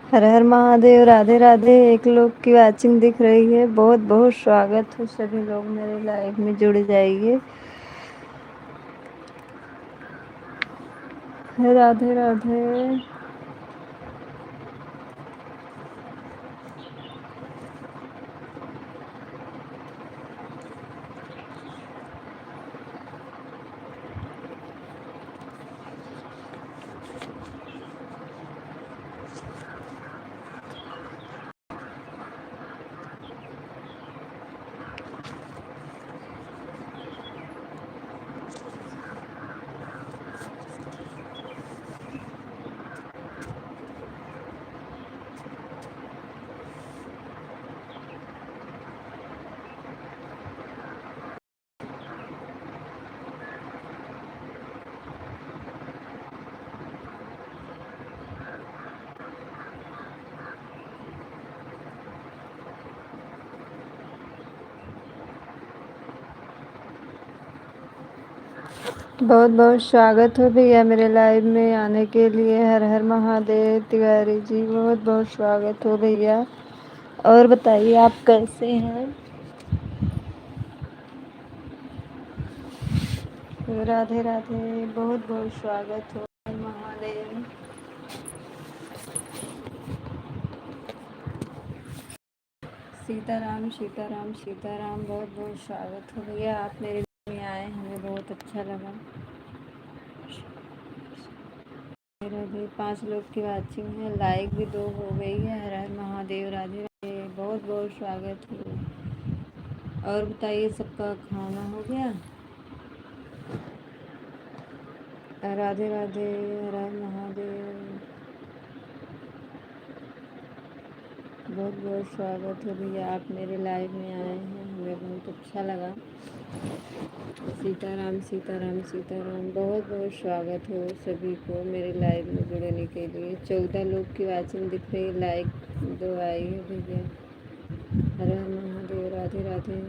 हर हर महादेव। राधे राधे। एक लोग की वाचिंग दिख रही है। बहुत बहुत स्वागत है। सभी लोग मेरे लाइव में जुड़ जाइए। राधे राधे। बहुत बहुत स्वागत हो भैया मेरे लाइव में आने के लिए। हर हर महादेव। तिवारी जी बहुत बहुत स्वागत हो भैया। और बताइए आप कैसे हैं। राधे राधे। बहुत बहुत स्वागत हो महादेव। सीताराम सीताराम सीताराम। बहुत बहुत स्वागत हो भैया। आप मेरे में आए, हमें बहुत अच्छा लगा। राधे। 5 लोग की वाचिंग है। लाइक भी 2 हो गई है। हर हर महादेव। राधे राधे। बहुत बहुत स्वागत हो। और बताइए सबका खाना हो गया। राधे राधे। हर हर महादेव। बहुत बहुत स्वागत है भैया। आप मेरे लाइव में आए हैं, हमें बहुत अच्छा लगा। सीताराम सीताराम सीताराम। बहुत बहुत स्वागत हो सभी को मेरे लाइव में जुड़ने के लिए। 14 लोग की वाचिंग दिख रही है। लाइक 2 आई है भैया। हर हर महादेव। राधे राधे।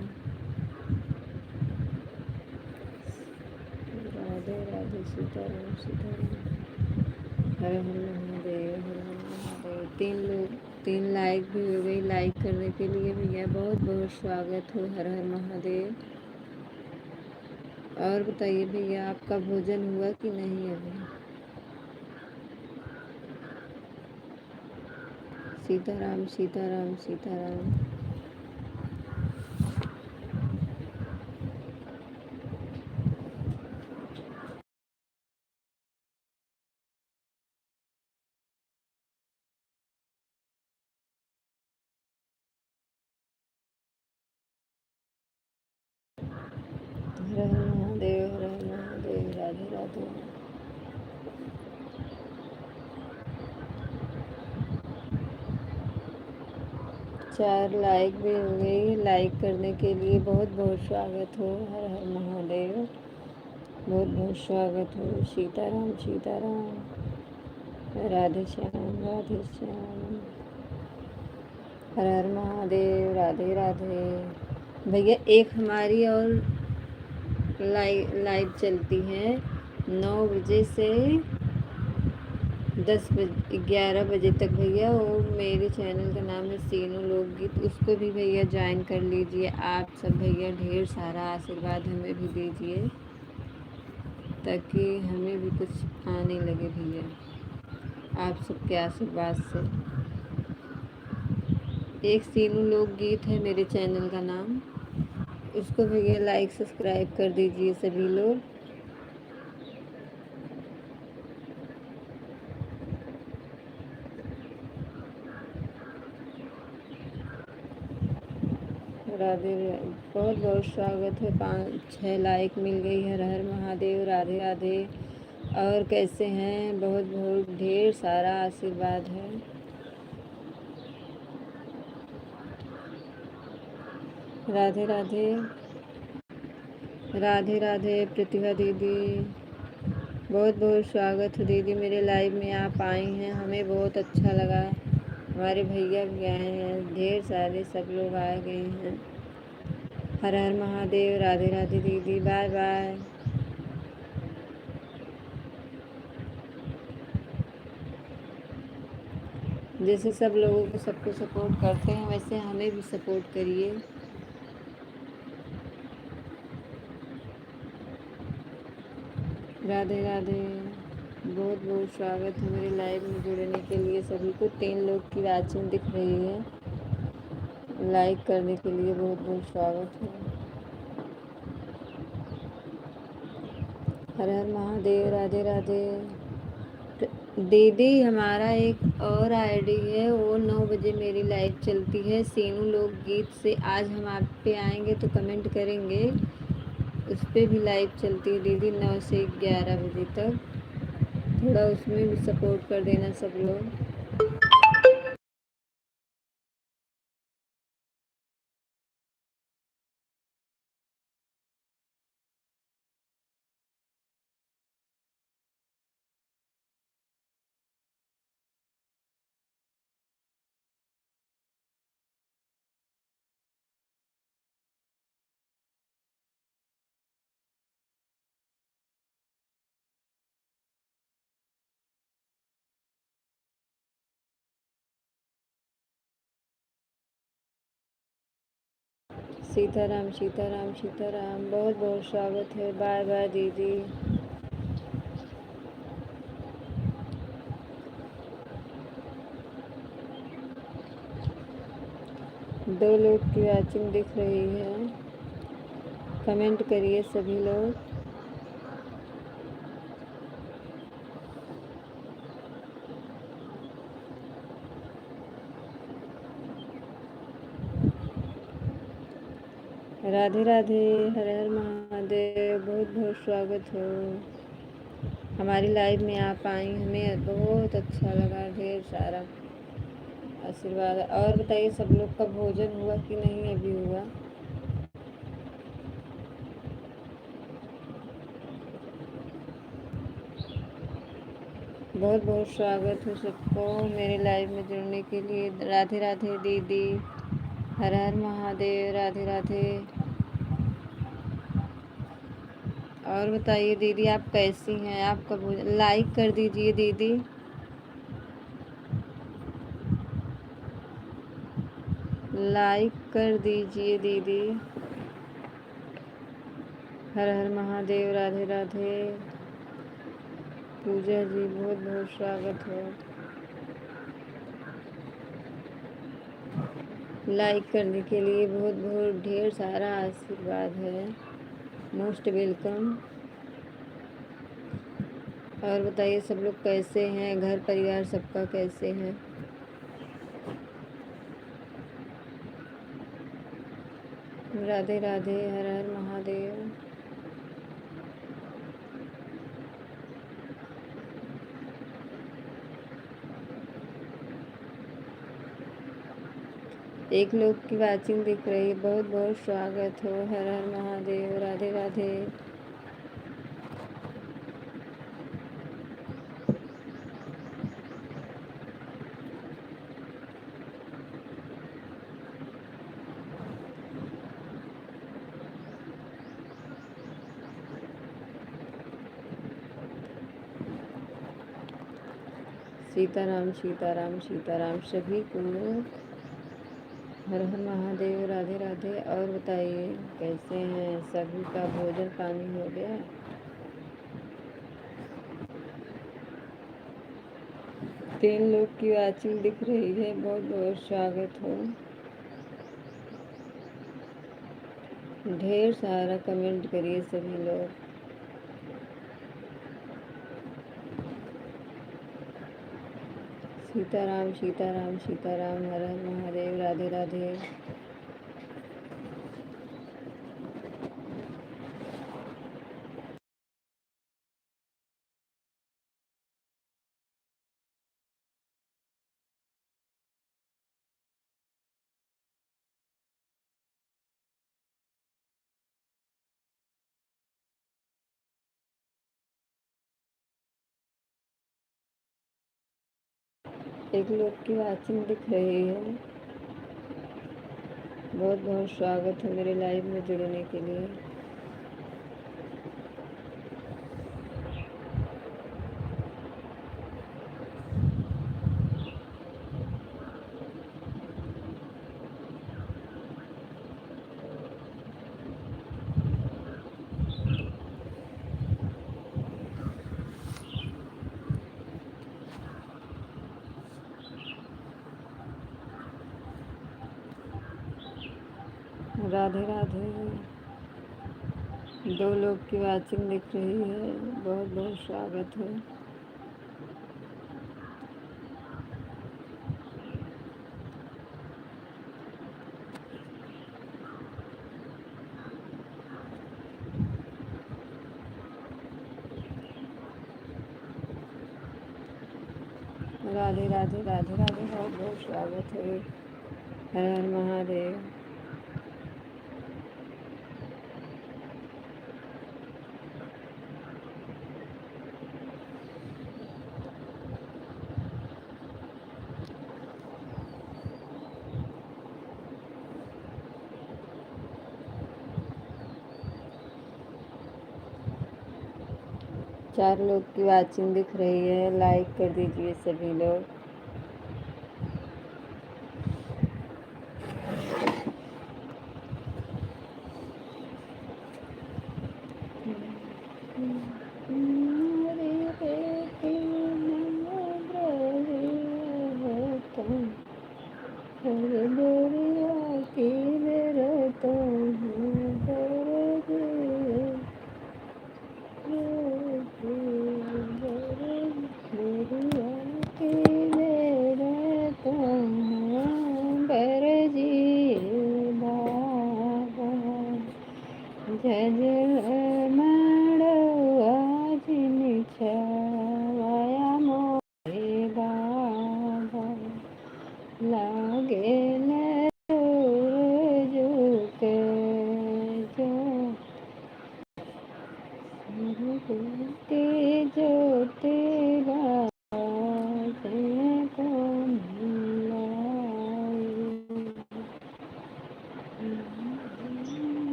राधे राधे। सीताराम सीताराम। हर हर महादेव। हर हर महादेव। 3 लोग, 3 लाइक भी हो गई। लाइक करने के लिए भैया बहुत बहुत स्वागत हो। हर हर महादेव। और बताइए भैया आपका भोजन हुआ कि नहीं अभी। सीताराम सीताराम सीताराम। हर हर महादेव। हर हर महादेव। राधे राधे। 4 लाइक भी हो गई। लाइक करने के लिए बहुत बहुत स्वागत हो। हर हर महादेव। बहुत बहुत स्वागत हो। सीताराम सीताराम। राधे श्याम राधे श्याम। हर हर महादेव। राधे राधे। भैया एक हमारी और लाइव चलती है 9 बजे से 11 बजे तक भैया। और मेरे चैनल का नाम है सीनू लोकगीत। उसको भी भैया ज्वाइन कर लीजिए। आप सब भैया ढेर सारा आशीर्वाद हमें भी दीजिए, ताकि हमें भी कुछ आने लगे भैया आप सबके आशीर्वाद से। एक सीनू लोकगीत है मेरे चैनल का नाम, उसको भैया लाइक सब्सक्राइब कर दीजिए सभी लोग। राधे। बहुत बहुत स्वागत है। 5-6 लाइक मिल गई है। हर हर महादेव। राधे राधे। और कैसे हैं। बहुत बहुत ढेर सारा आशीर्वाद है। राधे राधे। राधे राधे। प्रतिभा दीदी बहुत बहुत स्वागत है दीदी। मेरे लाइव में आप आई हैं, हमें बहुत अच्छा लगा। हमारे भैया भी आए हैं, ढेर सारे सब लोग आ गए हैं। हर हर महादेव। राधे राधे दीदी। Bye bye. जैसे सब लोगों को सबको सपोर्ट करते हैं वैसे हमें भी सपोर्ट करिए। राधे राधे। बहुत बहुत स्वागत है मेरे लाइव में जुड़ने के लिए सभी को। 3 लोग की वाचिंग दिख रही है। लाइक करने के लिए बहुत बहुत स्वागत है। हर हर महादेव। राधे राधे। दीदी हमारा एक और आईडी है, वो 9 बजे मेरी लाइव चलती है सीनू लोकगीत से। आज हम आप पे आएंगे तो कमेंट करेंगे, उस पर भी लाइव चलती है दीदी 9 से 11 बजे तक। थोड़ा उसमें भी सपोर्ट कर देना सब लोग। सीताराम सीताराम सीताराम। बहुत बहुत स्वागत है। बाय बाय दीदी। 2 लोग की वॉचिंग दिख रही है। कमेंट करिए सभी लोग। राधे राधे। हर हर महादेव। बहुत बहुत स्वागत हो। हमारी लाइव में आप आई, हमें बहुत अच्छा लगा। ढेर सारा आशीर्वाद। और बताइए सब लोग का भोजन हुआ कि नहीं अभी हुआ? बहुत बहुत स्वागत है सबको मेरे लाइव में जुड़ने के लिए। राधे राधे दीदी। हर हर महादेव। राधे राधे। और बताइए दीदी आप कैसी हैं? आपका भोजन लाइक कर दीजिए दीदी। लाइक कर दीजिए दीदी। हर हर महादेव। राधे राधे। पूजा जी बहुत बहुत स्वागत है। लाइक करने के लिए बहुत बहुत ढेर सारा आशीर्वाद है। Most welcome. और बताइए सब लोग कैसे हैं? घर परिवार सबका कैसे है? राधे राधे। हर हर महादेव। एक लोग की वाचिंग दिख रही है। बहुत बहुत स्वागत हो। हर हर महादेव। राधे राधे। सीताराम सीताराम सीताराम सभी को। हर हर महादेव। राधे राधे। और बताइए कैसे हैं? सभी का भोजन पानी हो गया? 3 लोग की वाचिंग दिख रही है। बहुत बहुत स्वागत हो। ढेर सारा कमेंट करिए सभी लोग। सीताराम सीताराम सीताराम। हर हर महादेव। राधे राधे। एक लोग की वाचिंग दिख रही है। बहुत बहुत स्वागत है मेरे लाइव में जुड़ने के लिए। राधे राधे। 2 लोग की वाचिंग दिख रही है, बहुत बहुत स्वागत है। राधे राधे राधे राधे, बहुत बहुत स्वागत है। हर हर महादेव। 4 लोग की वाचिंग दिख रही है, लाइक कर दीजिए सभी लोग।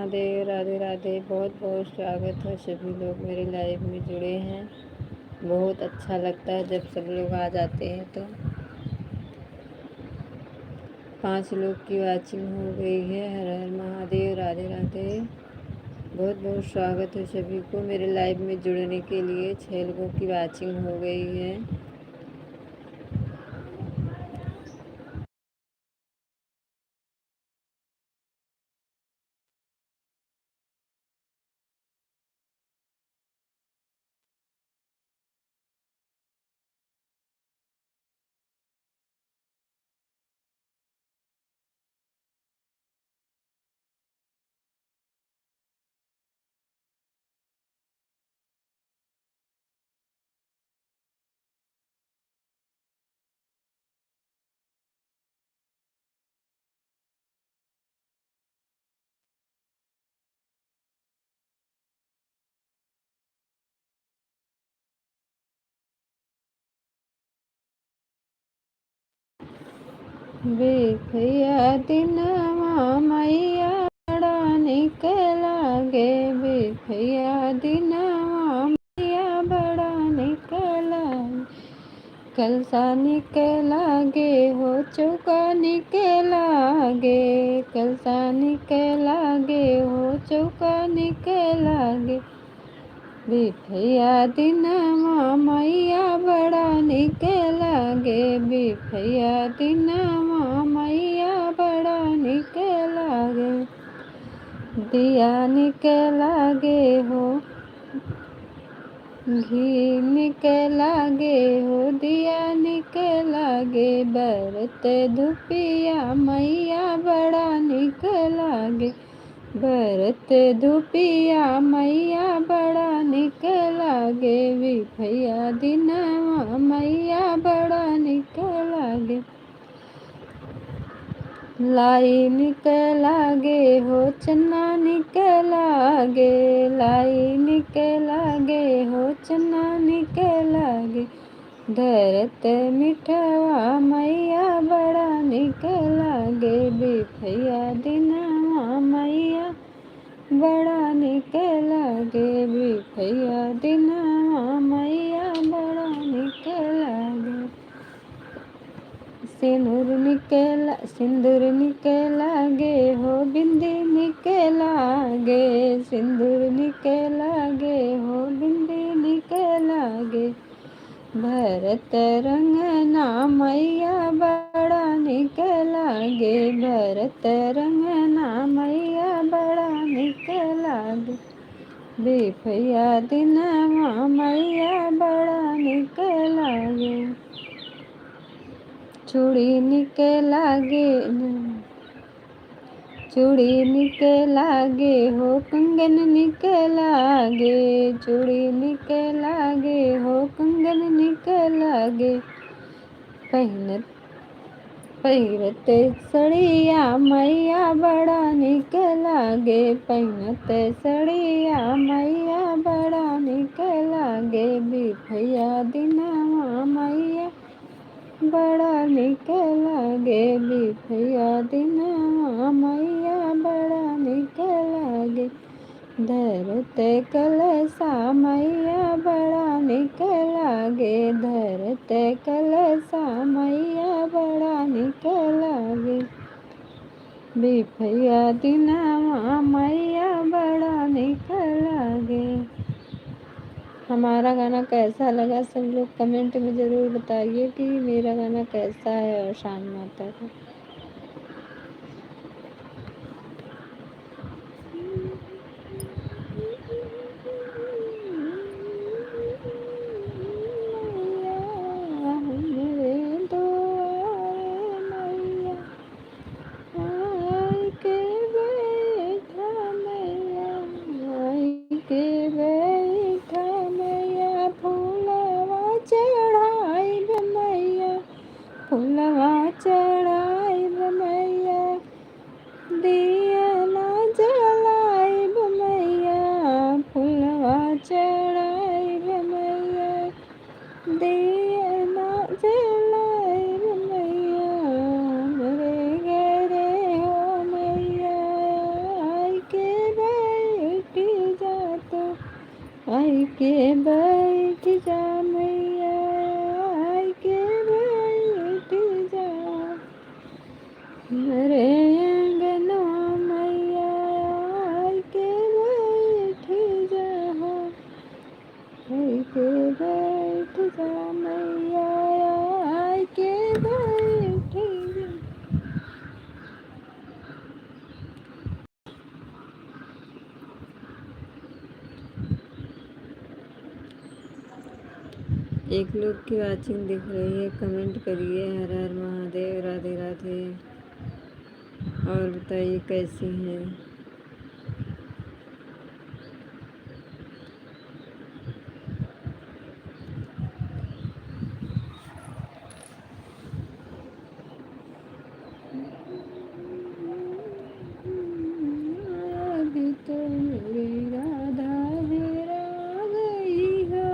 महादेव। राधे राधे, बहुत बहुत स्वागत है। सभी लोग मेरे लाइव में जुड़े हैं, बहुत अच्छा लगता है जब सब लोग आ जाते हैं। तो 5 लोग की वाचिंग हो गई है। हर हर महादेव। राधे राधे, बहुत बहुत स्वागत है सभी को मेरे लाइव में जुड़ने के लिए। 6 लोगों की वाचिंग हो गई है। बिखया दिनवा मैया बड़ा निक लागे, बिखया दिनवा मैया बड़ा निक लागे। कलसा निक लागे हो चौका निक लागे, कलसा निक लागे हो चौका निक लागे। बिफया दिनवा मैया बड़ा निक लागे, बिफया दिनवा मैया बड़ा निक लागे। दिया निक लागे हो, घी निक लागे हो, दिया निक लागे। बरत धुपिया मैया बड़ा निक लागे, बरत धुपिया मैया बड़ा निक लागे। बिफया दिनवा मैया बड़ा निक लागे। लाई निक लागे हो चना निक लागे, लाई निक लागे हो चना निक लागे। धरत मिठवा मैया बड़ा निक लागे, बिफया दिनवा मैया बड़ा निक लागे, बिफया दिनवा मैया बड़ा निक लागे। सिंदूर निकला गे हो, बिंदी निकला गे, सिंदूर निकला गे हो, बिंदी निकला गे। भरत रंगना मैया बड़ा निकला गे, भरत रंगना मैया बड़ा निकला गे। बेफया दिनवा मैया बड़ा निकला गे। चूड़ी निकला गे, चूड़ी निकला गे हो, कंगन निकला गे, चूड़ी निकला गे हो, कंगन निकला गे। पहिरते सड़िया मैया बड़ा निकला गे, पहिरते सड़िया मैया बड़ा निकला गे। बिफया दिनवा मैया बड़ा निकला गे, बिफया दिनवा मैया बड़ा निकला गे। धरते कलसा मैया बड़ा निकला गे, धरते कलसा मैया बड़ा निकला गे। बिफया दिनवा मैया बड़ा निकला गे। हमारा गाना कैसा लगा सब लोग कमेंट में ज़रूर बताइए कि मेरा गाना कैसा है और शान माता का। फुलवा चढ़ाई मैया, दिया ना जलाई मैया, फुलवा चढ़ाई मैया, दिया ना जलाई मैया। हमरे घरे हो मैया, आई के बैठ जा तो, आई के बैठ जा मैया, आई के बैठ जा। मेरे अंगना मैया, आई के बैठ जा, आई के बैठ जा मैया, आई के बैठ जा। एक लोग की वाचिंग दिख रही है, कमेंट करिए। हर हर महादेव, राधे राधे। और बताइए कैसी हैं। अभी तो मेरी राधा हेरा गई हो,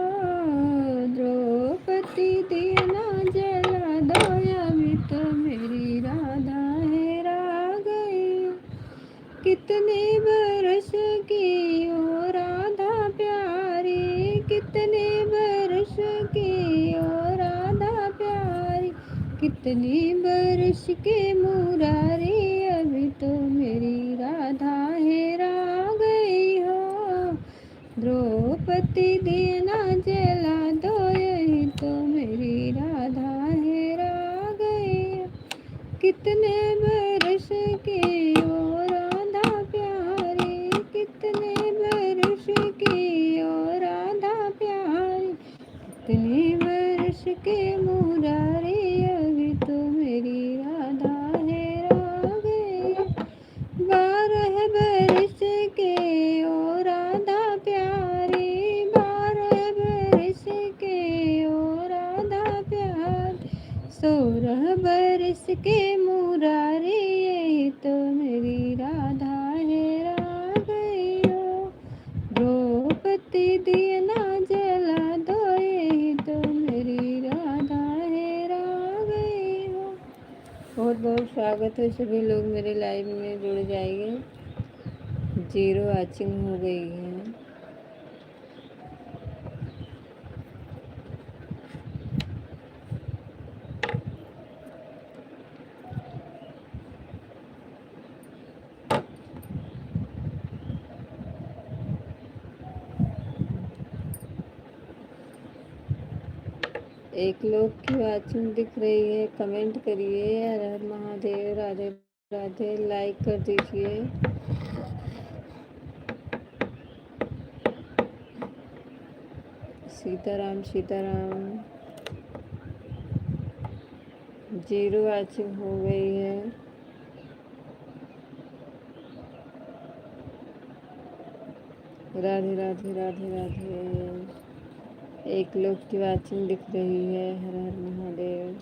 द्रौपदी दिया ना जला दो। अभी तो मेरी राधा हेरा गई हो, कितने बरस की ओ राधा प्यारी, कितने बरस की ओ राधा प्यारी, कितने बरस के मुरारी। अभी तो मेरी राधा हेरा गई हो, द्रौपदी देना जला दो। यही तो मेरी राधा हेरा गई हो, कितने बरस की ओ राधा प्यारी, कितने बरस की ओ राधा प्यारी, कितने बरस के मुरारी। अभी तो मेरी राधा हेरा गई, 12 बरस के ओ राधा प्यारी, 12 बरस के ओ राधा प्यारी, 16 बरस के मुरारी। यही तो मेरी राधा हेरा गई हो, द्रौपदी दिया ना जला दो। यही तो मेरी राधा हेरा गई हो। बहुत बहुत स्वागत है सभी लोग मेरे लाइव में जुड़ जाइए। 0 वाचिंग हो गई है। एक लोग की वाचिंग दिख रही है, कमेंट करिए। हर हर महादेव, राधे राधे, लाइक कर दीजिए। सीताराम सीताराम। 0 वाचिंग हो गई है। राधे राधे राधे राधे। एक लोग की वाचिंग दिख रही है। हर हर महादेव।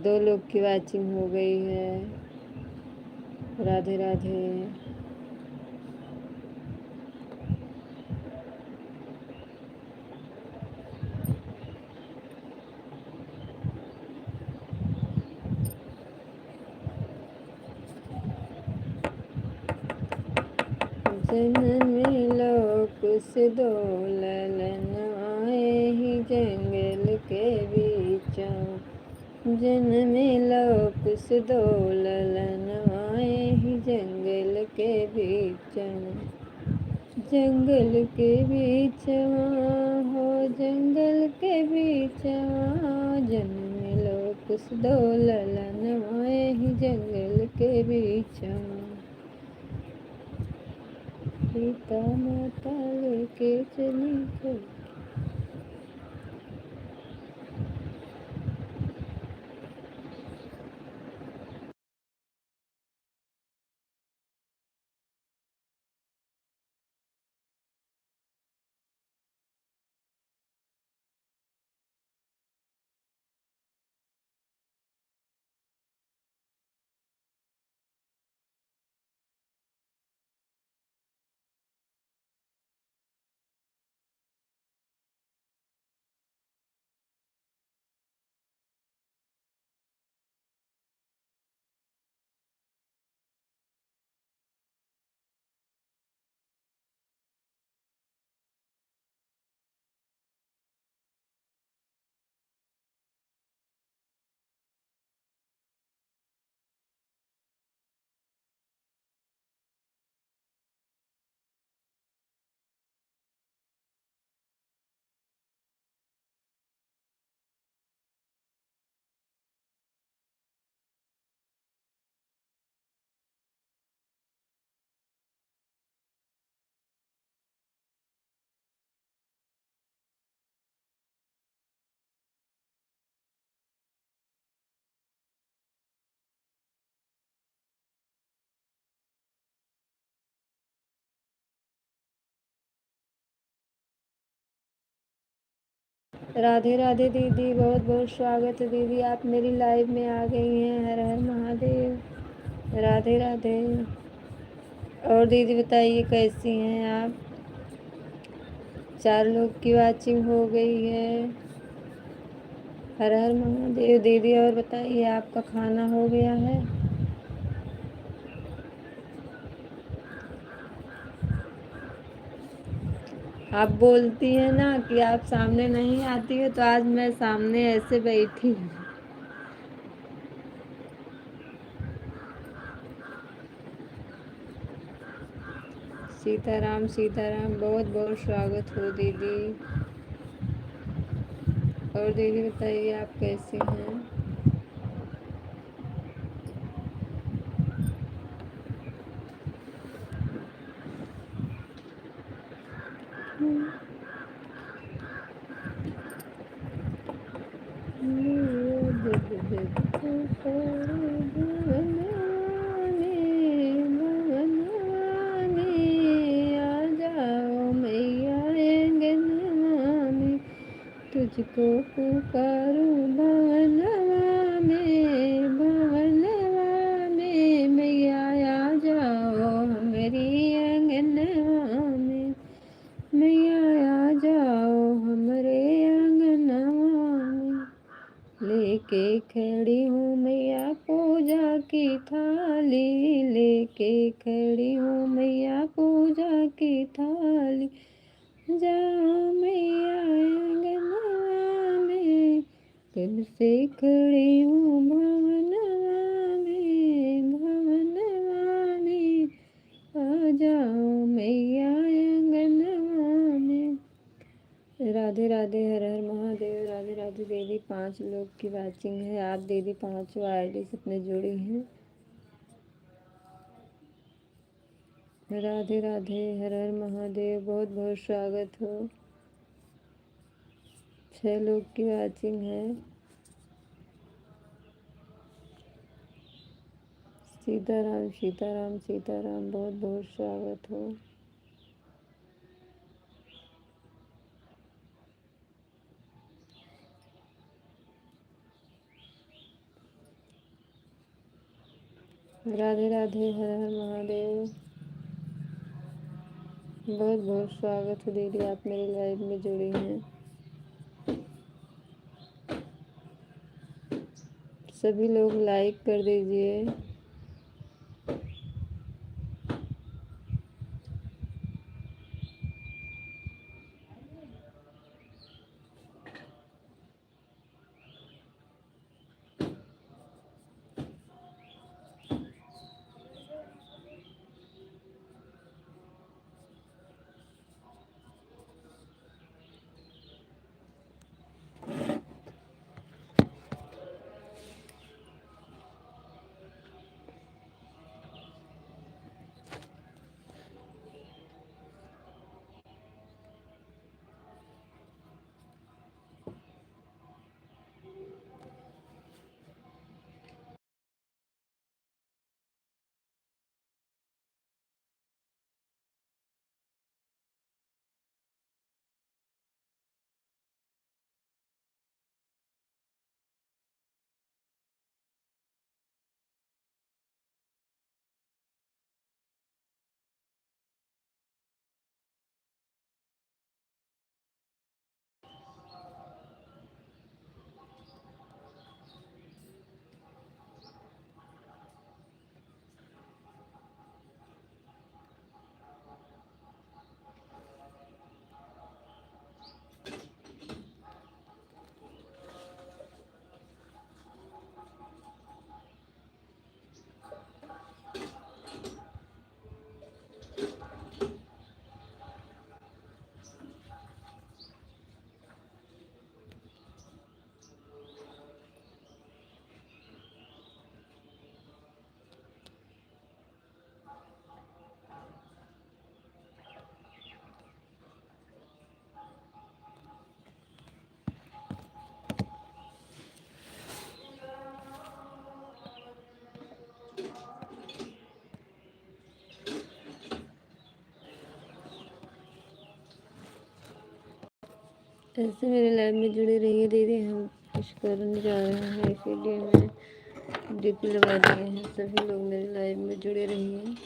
2 लोग की वाचिंग हो गई है। राधे राधे। जनम लोक से 2 ललन आए ही जंगल के बीचों। जनम लोक से 2 ललन आए ही जंगल के बीचों। जंगल के बीचवा हो, जंगल के बीचवा। जनम लोक से 2 ललन आए ही जंगल के बीचवा। सीता माता लेके चली गई। राधे राधे दीदी, बहुत बहुत स्वागत है दीदी, आप मेरी लाइव में आ गई हैं। हर हर महादेव। राधे राधे। और दीदी बताइए कैसी हैं आप? 4 लोग की वाचिंग हो गई है। हर हर महादेव दीदी। और बताइए आपका खाना हो गया है? आप बोलती हैं ना कि आप सामने नहीं आती है, तो आज मैं सामने ऐसे बैठी हूँ। सीताराम सीताराम, बहुत बहुत स्वागत हो दीदी। और दीदी बताइए आप कैसे हैं? तुझको पुकारूं भवनवा में, भवनवा में। मैया आ जाओ मेरी आंगनवा में। मैया आ जाओ हमरे आंगनवा में। लेके खड़ी हूँ मैया पूजा की थाली। लेके खड़ी हूँ मैया पूजा की थाली। जाओ मैया आंगनवा में। कब से खड़ी हूँ भवनवा में, भवनवा में। आ जाओ मैया आंगनवा में। राधे राधे। हर हर महादेव। राधे 5 लोग की वाचिंग है। आप दीदी 5 आईडी से अपने जुड़ी हैं। राधे राधे, हर हर महादेव, बहुत बहुत स्वागत हो। 6 लोग की वाचिंग है। सीताराम सीताराम सीताराम, बहुत बहुत स्वागत हो। राधे राधे, हर हर महादेव, बहुत बहुत स्वागत हो दीदी, आप मेरे लाइव में जुड़ी हैं। सभी लोग लाइक कर दीजिए। ऐसे मेरे लाइव में जुड़े रहिए दीदी, हम कुछ करने जा रहे हैं इसीलिए मैं डीपी लगा दिए हैं। सभी लोग मेरे लाइव में जुड़े रहिए।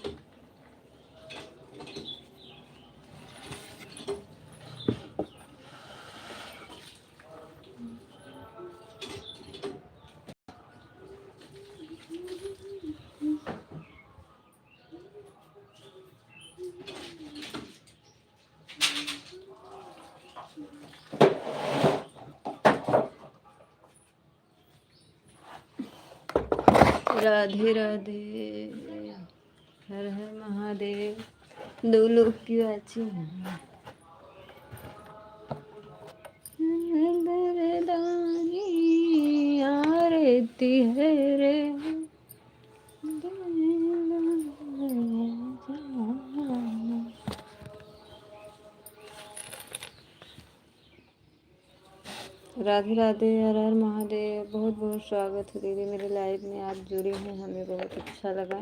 राधे राधे, हर हर महादेव, 2 लोग की वाचिंग है। दरदानी आरती है रे, राधे राधे, हर हर महादेव, बहुत बहुत स्वागत है दीदी, मेरे लाइव में आप जुड़ी हैं, हमें बहुत अच्छा लगा।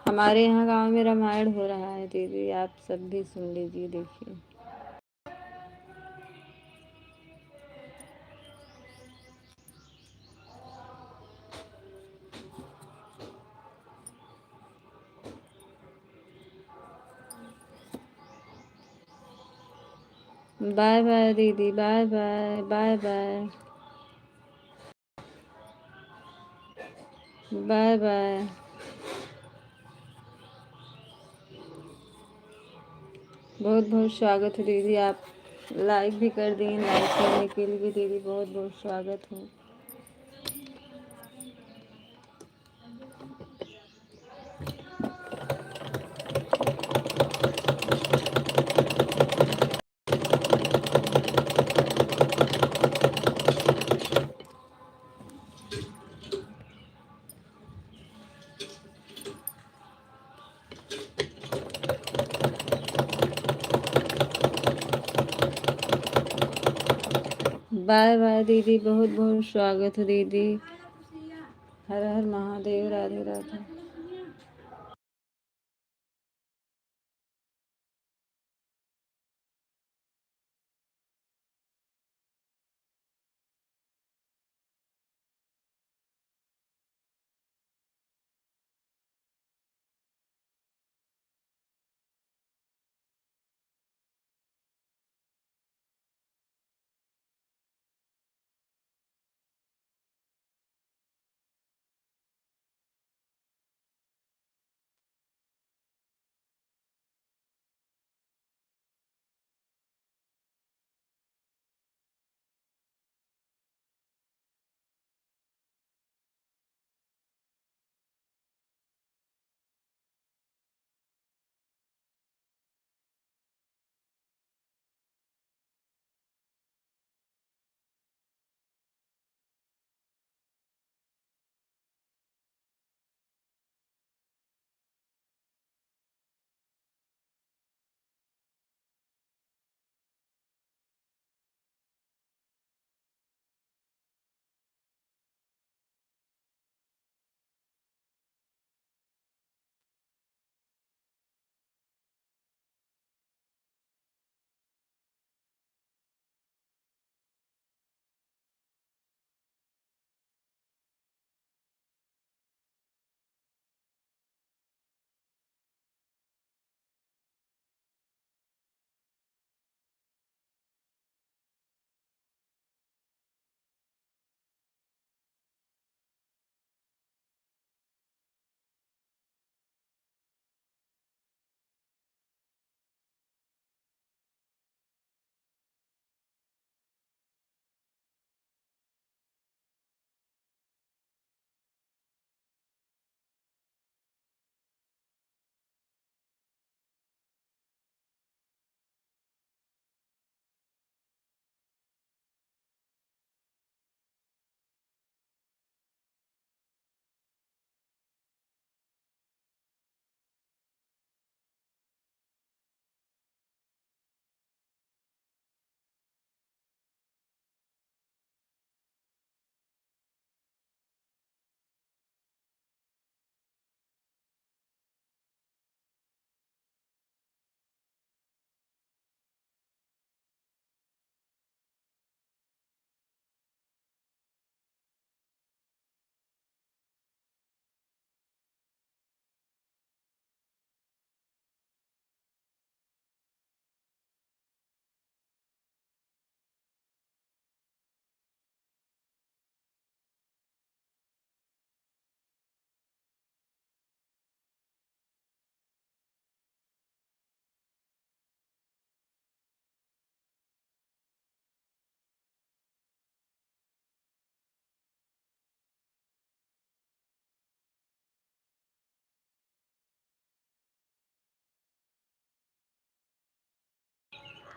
हमारे यहाँ गांव में रामायण हो रहा है दीदी, आप सब भी सुन लीजिए, देखिए। बाय बाय दीदी, bye bye, bye bye, bye bye. बहुत बहुत स्वागत है दीदी, आप लाइक भी कर दिए। लाइक करने के लिए दीदी बहुत बहुत स्वागत हो। बाय बाय दीदी, बहुत बहुत स्वागत है दीदी। हर हर महादेव, राधे राधे।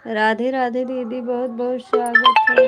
राधे राधे दीदी, बहुत बहुत स्वागत है।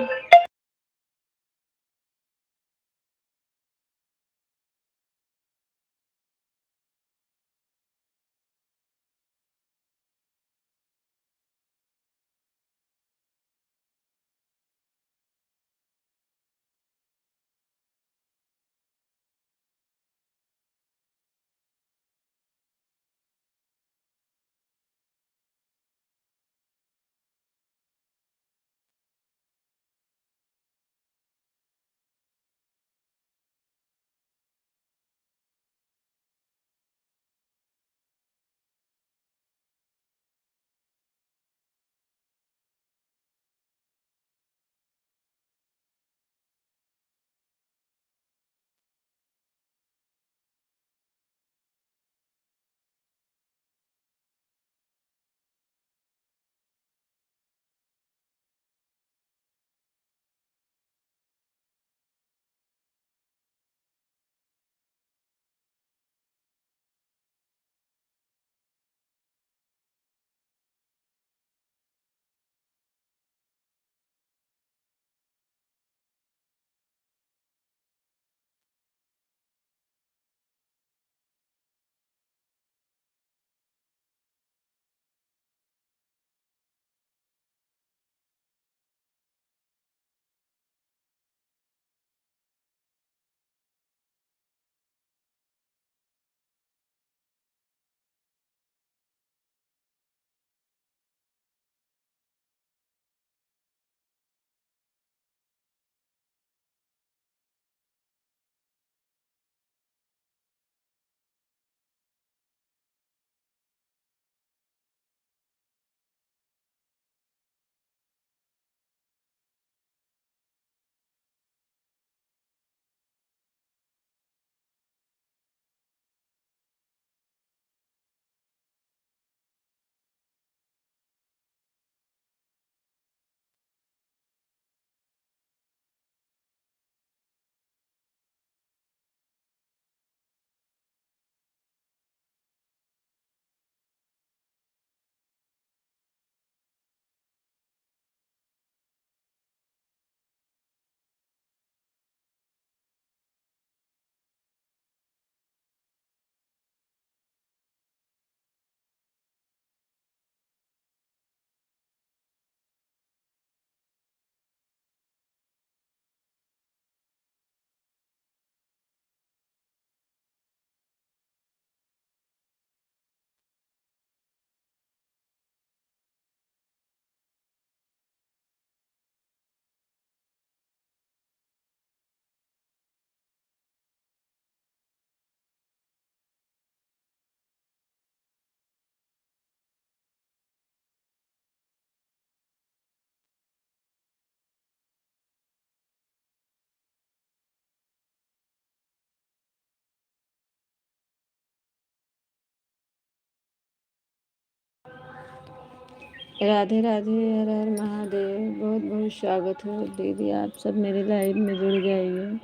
राधे राधे, हर हर महादेव। बहुत बहुत स्वागत हो दीदी, आप सब मेरे लाइव में जुड़ जाइए।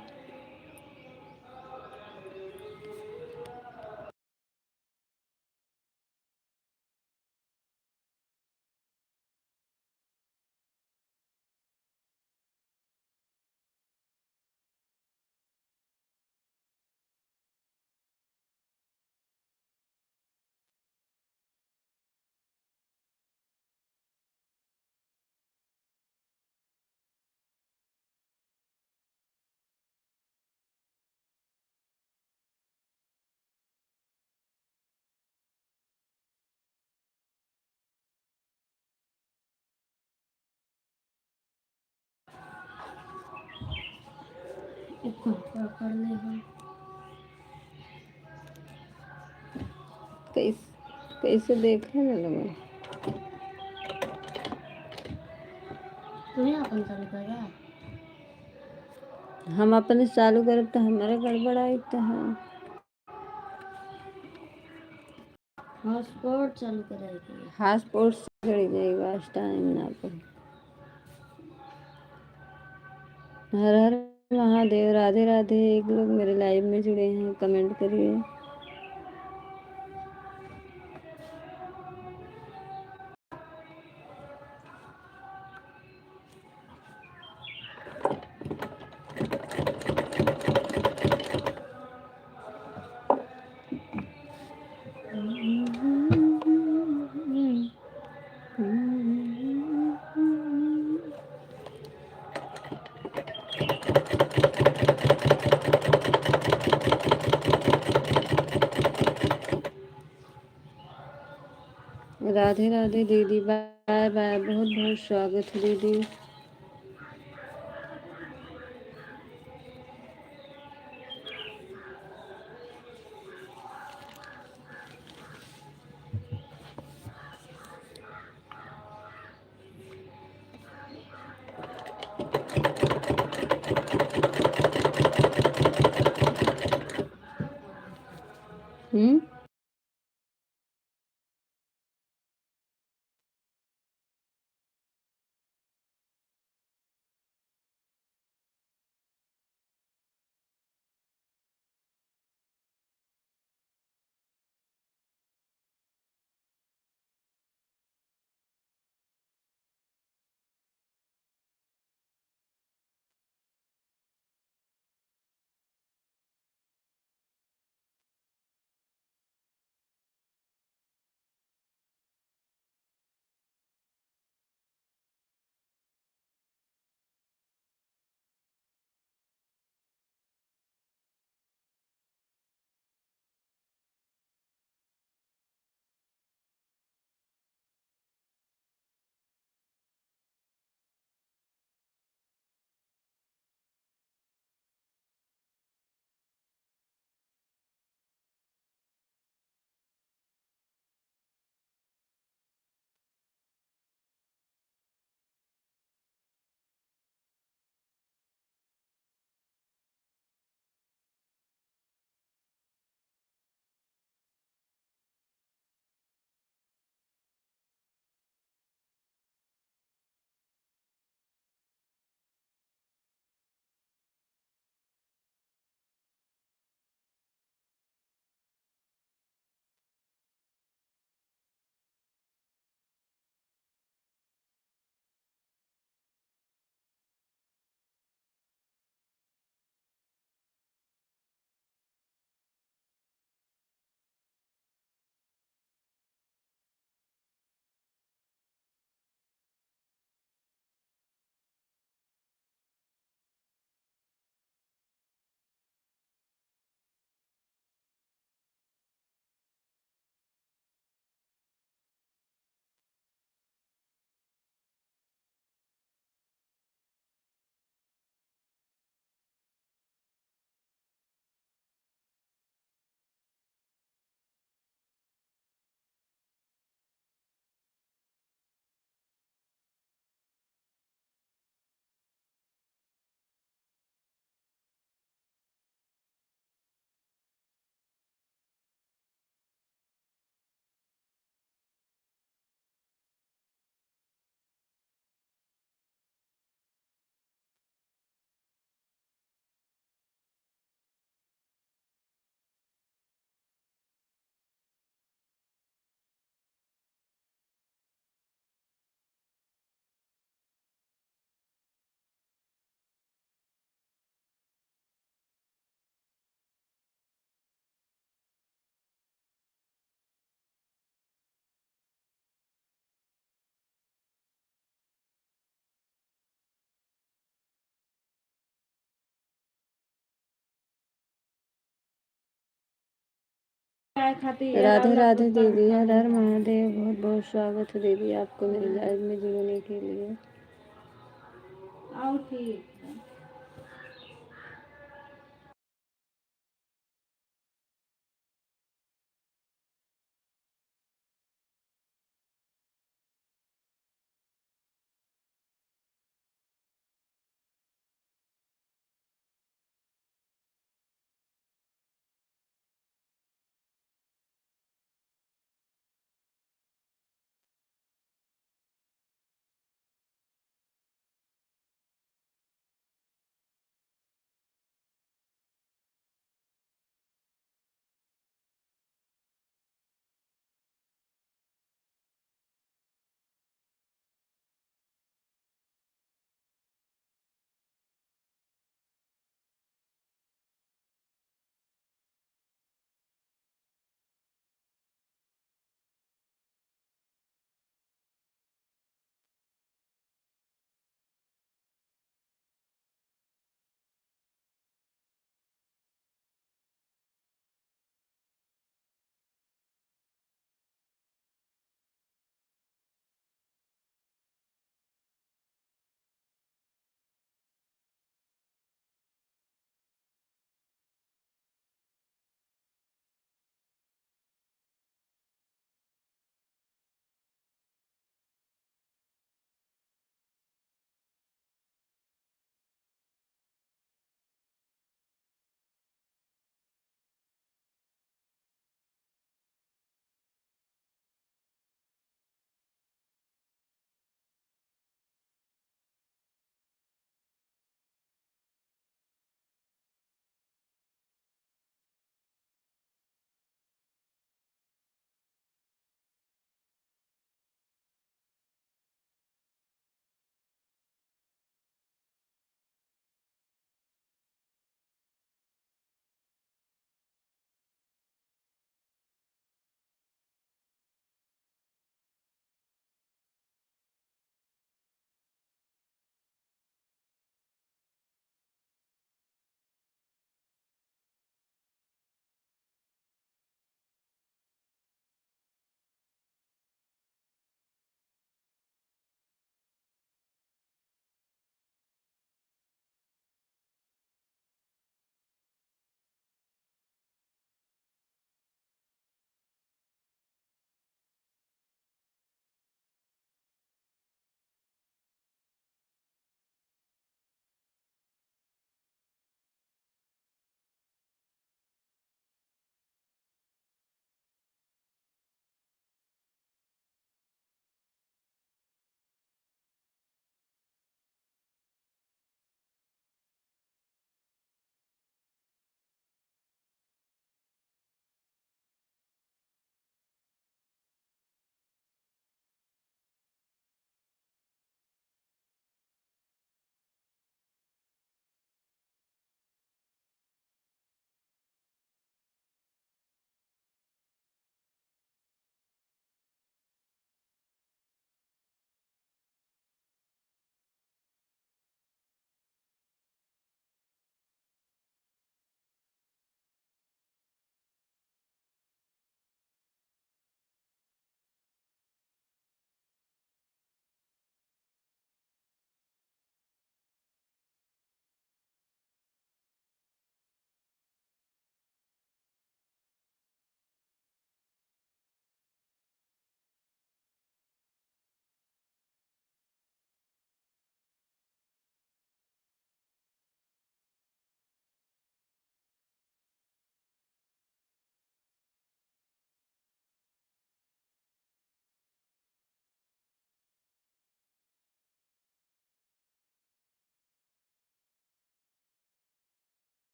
कैसे देखा ना लोग। तुम्हें अपन चालू करा। हम अपने चालू करब तो हमारा गड़बड़ाई तो है। हॉटस्पॉट चालू कराएगी। हॉटस्पॉट से चढ़ी जाएगा, टाइम ना पर। हर हर महादेव, राधे राधे। एक लोग मेरे लाइव में जुड़े हैं, कमेंट करिए। राधे राधे दीदी, बाय बाय। बहुत बहुत स्वागत है दीदी। हम्म। राधे राधे दीदी, हर हर महादेव। बहुत बहुत स्वागत है दीदी आपको मेरी लाइव में जुड़ने के लिए। आओ ठीक है।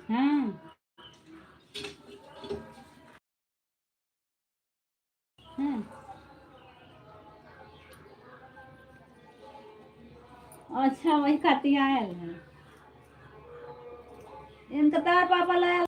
हाँ हाँ। अच्छा वही खाती आयल है इनका तार पापा लाया।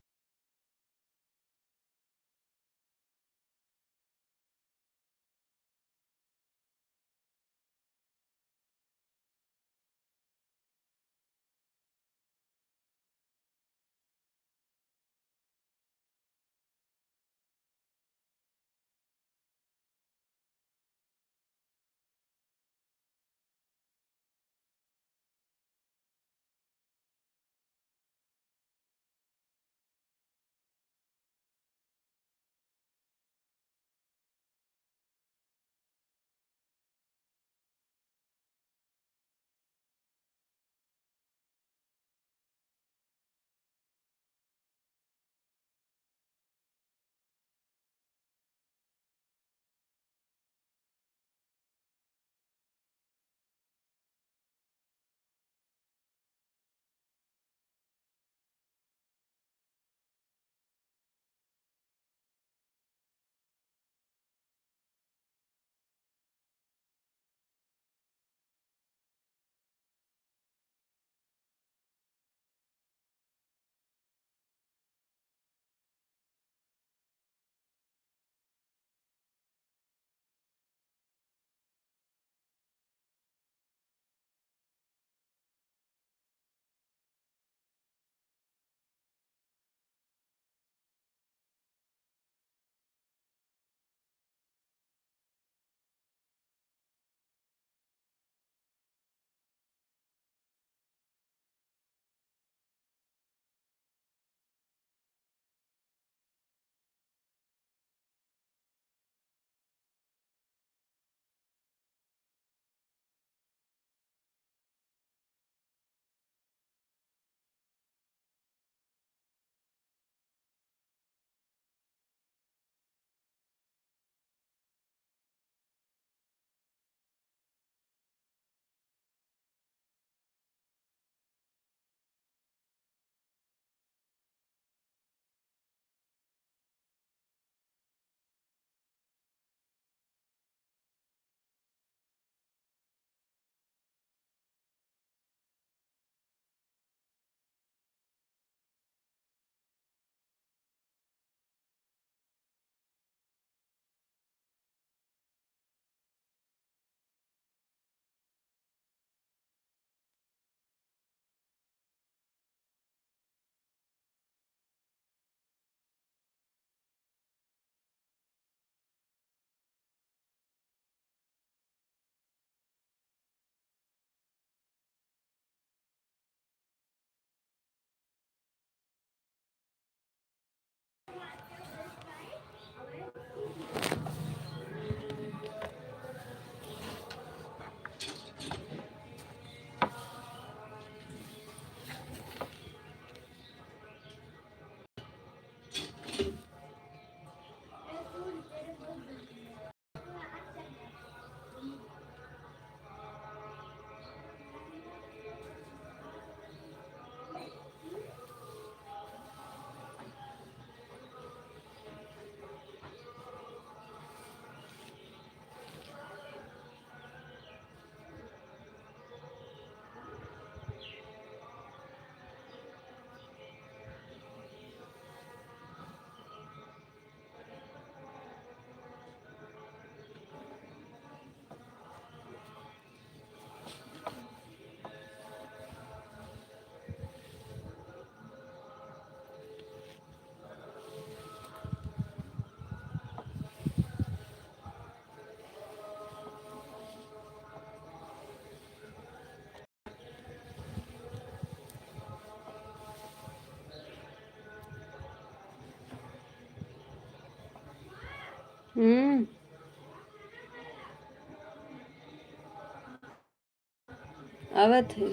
आवत है।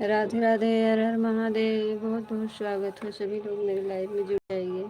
राधे राधे, हर हर महादेव। बहुत बहुत स्वागत हो, सभी लोग मेरे लाइव में जुड़ जाइए।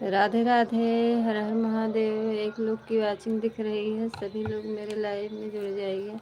राधे राधे, हर हर महादेव। एक लोग की वाचिंग दिख रही है, सभी लोग मेरे लाइव में जुड़ जाइए।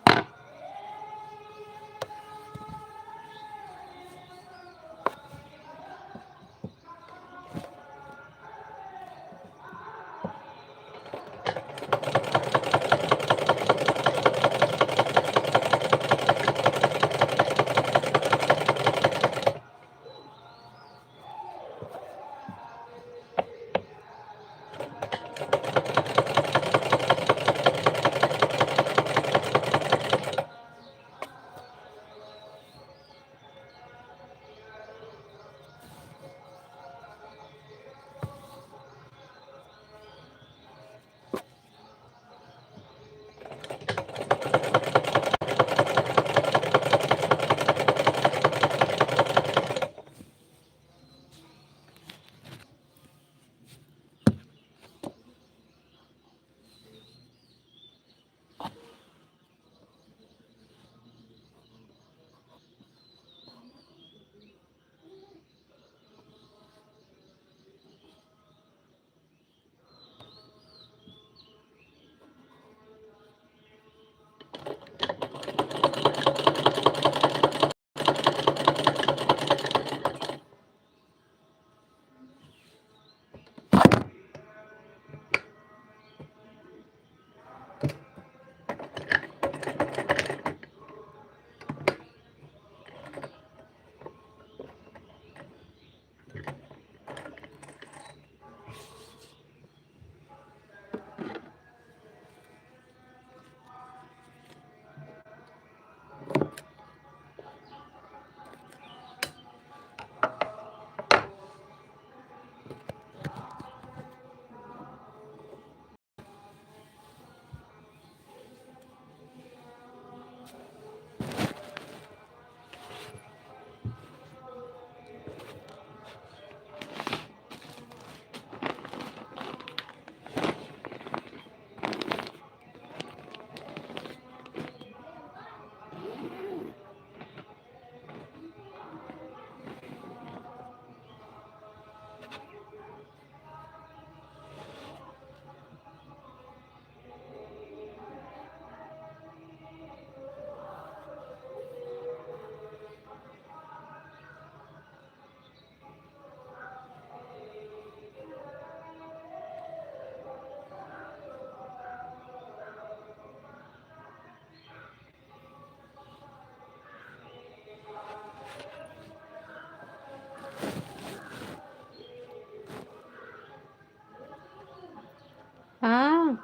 हाँ,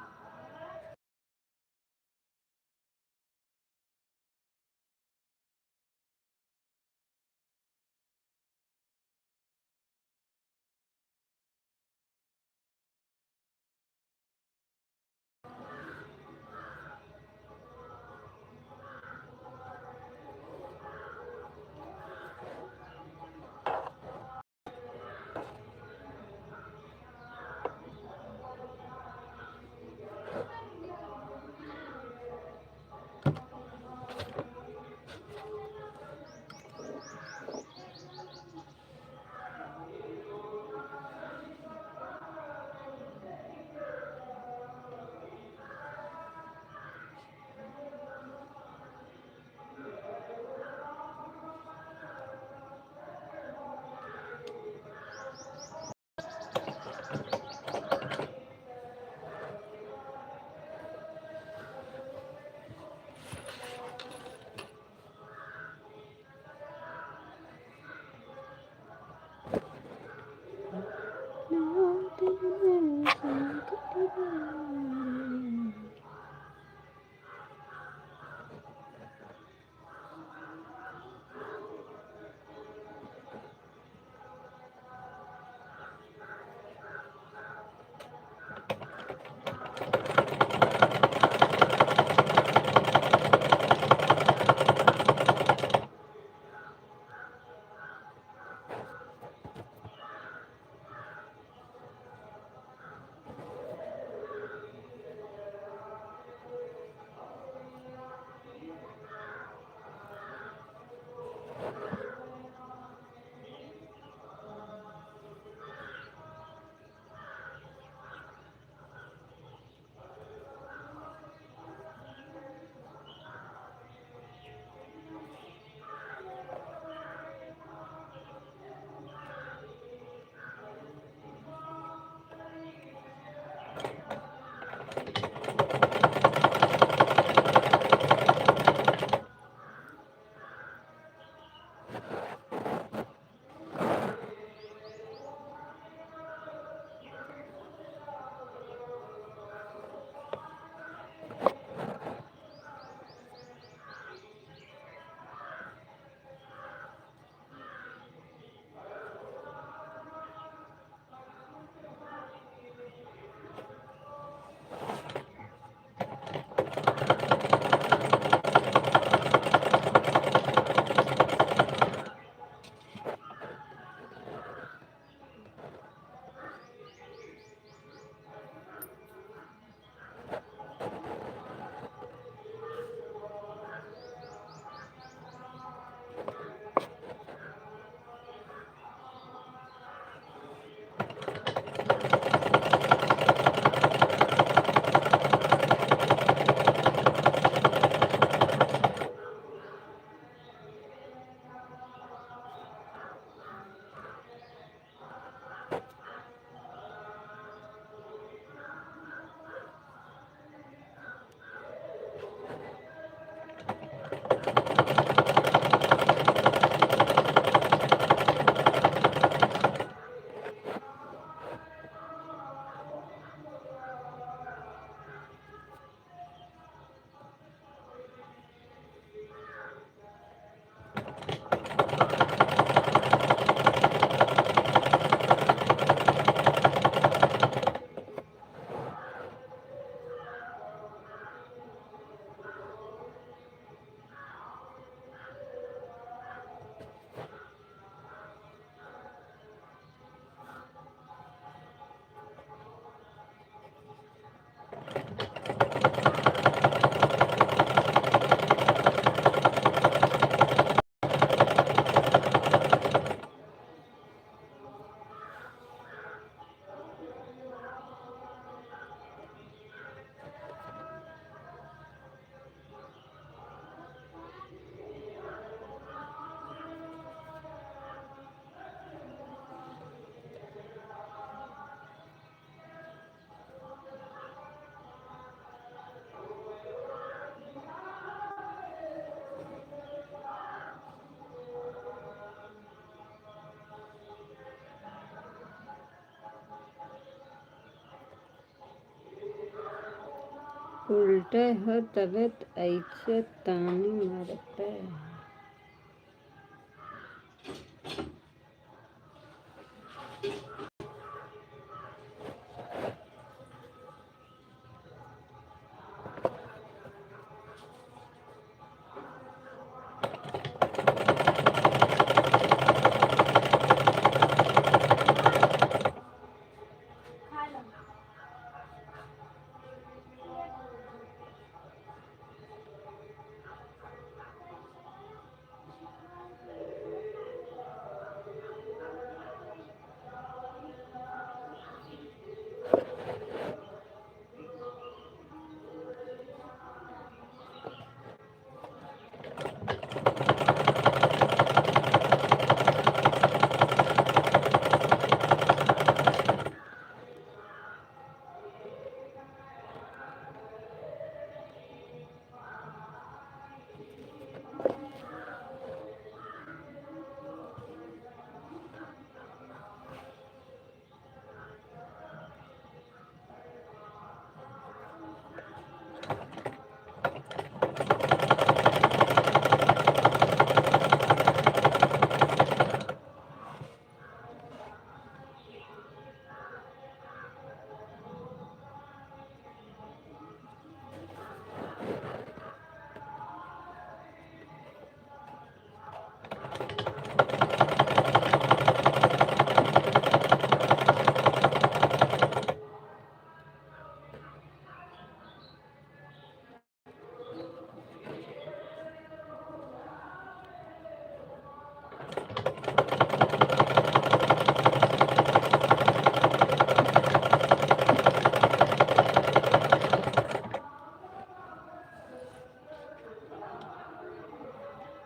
उल्टे हो तबीयत ऐसे ताने मारते।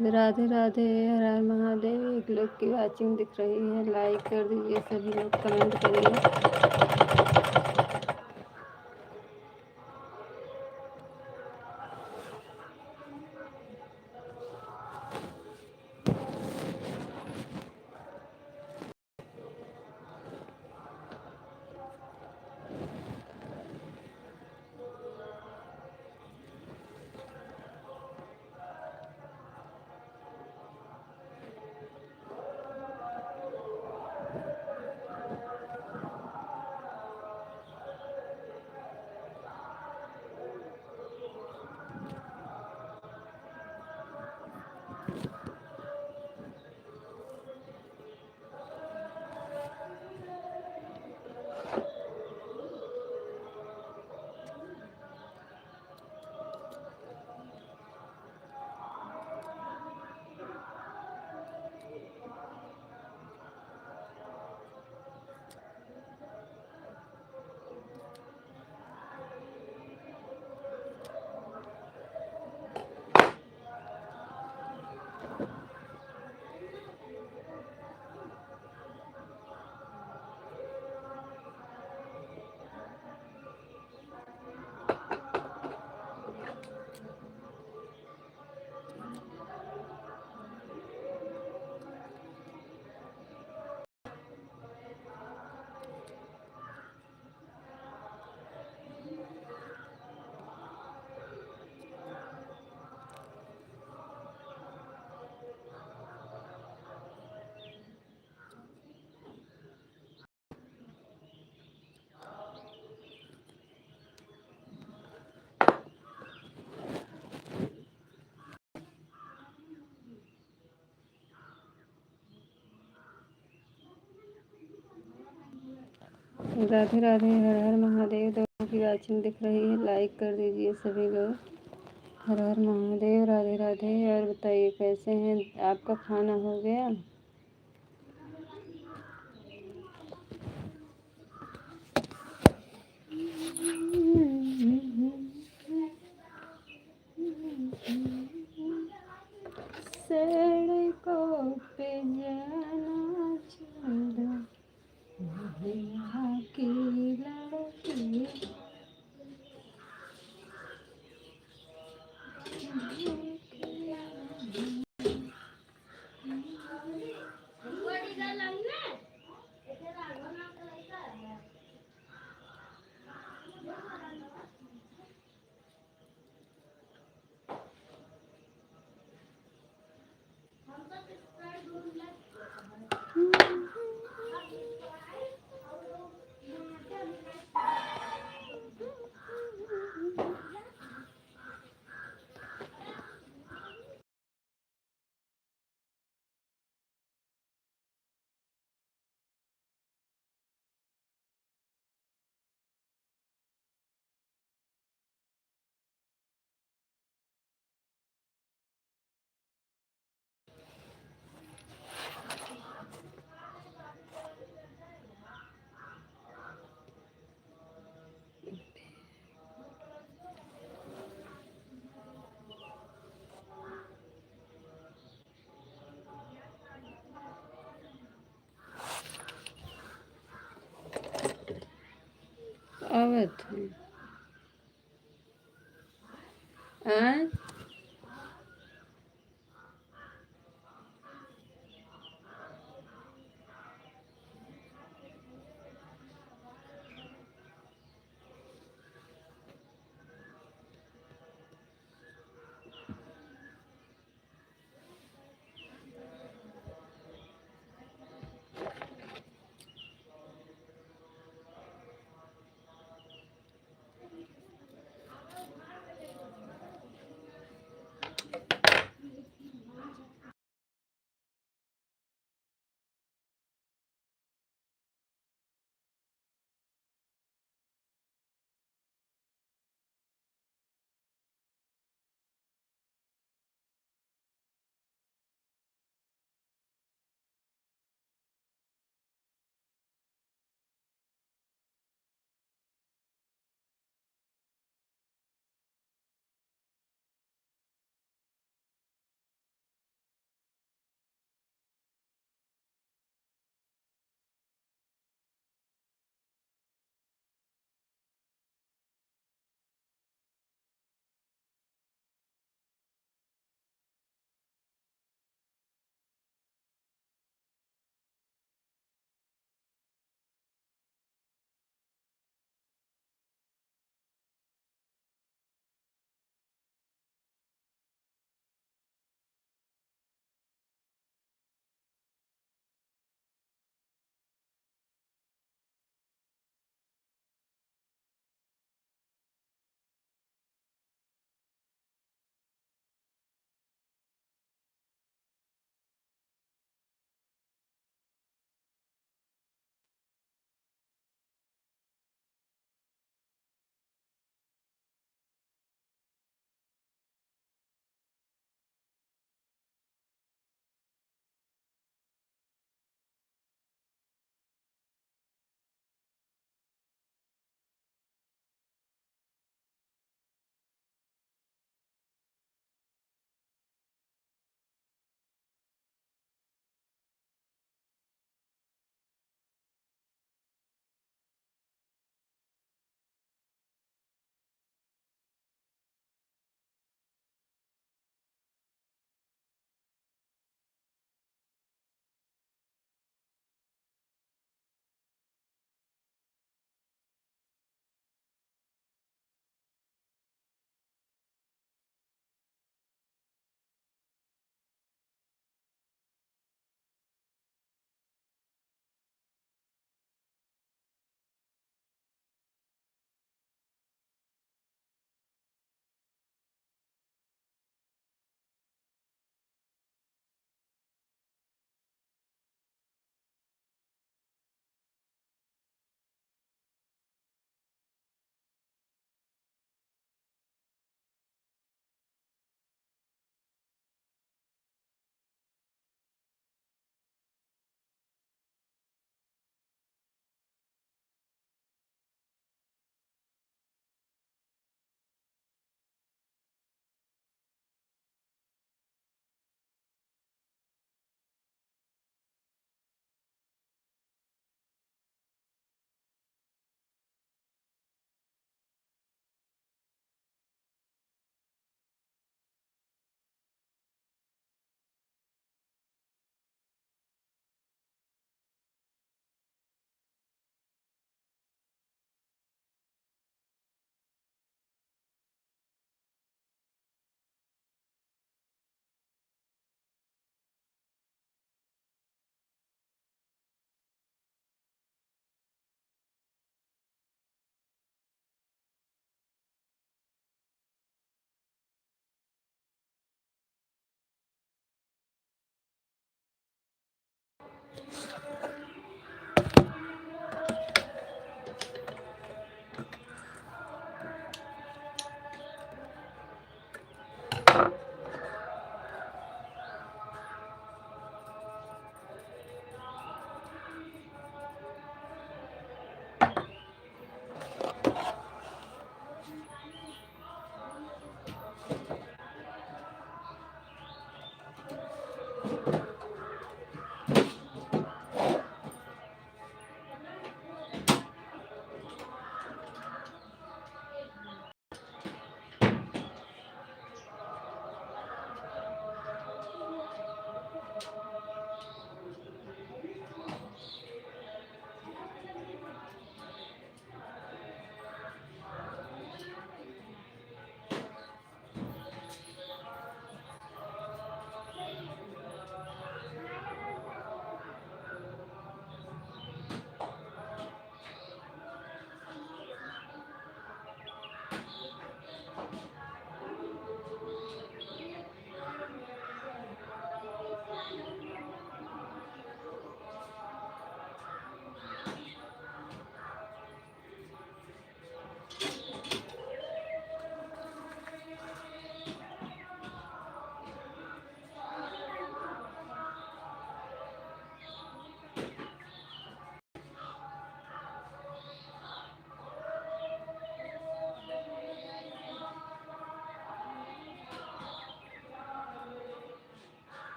राधे राधे, हर हर महादेव। एक लोग की वाचिंग दिख रही है, लाइक कर दीजिए सभी लोग, कमेंट करिए। राधे राधे, हर हर महादेव। दोनों की वाचिंग दिख रही है, लाइक कर दीजिए सभी लोग। हर हर महादेव, राधे राधे। और बताइए कैसे हैं, आपका खाना हो गया? सड़कों पे जाना छोड़ो, यहाँ की लड़की। आवत है।